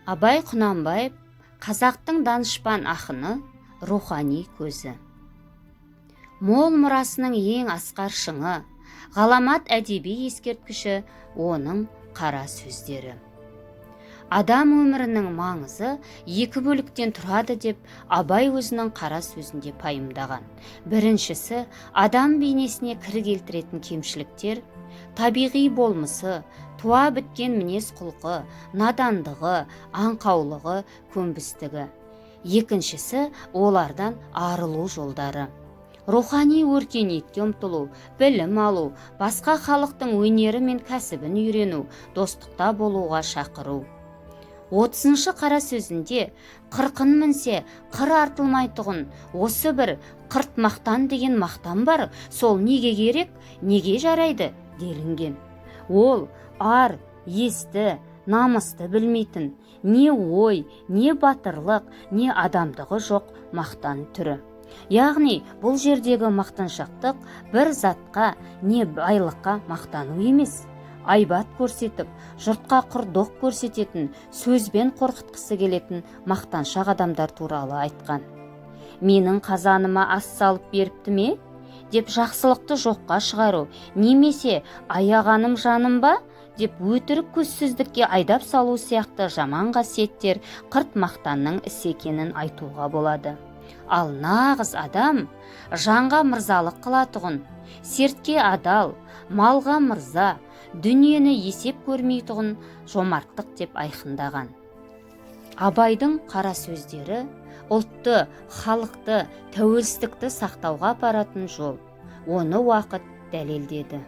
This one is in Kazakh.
Абай Құнанбаев қазақтың данышпан ақыны, рухани көзі. Мол мұрасының ең асқар шыңы, ғаламат әдеби ескерткіші оның қара сөздері. Адам өмірінің маңызы екі бөліктен тұрады деп Абай өзінің қара сөзінде пайымдаған. Біріншісі, адам бейнесіне кір келтіретін кемшіліктер, табиғи болмысы, туа біткен мінез құлқы, надандығы, аңқаулығы, көнбістігі. Екіншісі, олардан арылу жолдары. Рухани өркениетке ұмтылу, білім алу, басқа халықтың өнері мен кәсібін үйрену, достықта болуға шақыру. 30-шы қара сөзінде қырқын мінсе қыр артылмайтұғын, осы бір қырт мақтан деген мақтан бар, сол неге керек, неге жарайды делінген. Ол ар, есті, намысты білмейтін, не ой, не батырлық, не адамдығы жоқ мақтан түрі. Яғни бұл жердегі мақтаншақтық бір затқа, не байлыққа мақтану емес. Айбат көрсетіп, жұртқа құрдоқ көрсететін, сөзбен қорқытқысы келетін мақтаншақ адамдар туралы айтқан. Менің қазаныма ас салып беріпті ме? Деп жақсылықты жоққа шығару, немесе аяғаным жаным ба? Деп өтірік көзсіздікке айдап салу сияқты жаман қасиеттер қырт мақтанның ісі екенін айтуға болады. Ал нағыз адам жанға мырзалық қылатұғын, сертке адал, малға мырза, дүниені есеп көрмейтұғын жомарттық деп айқындаған. Абайдың қара сөздері ұлтты, халықты, тәуелсіздікті сақтауға апаратын жол. Оны уақыт дәлелдеді.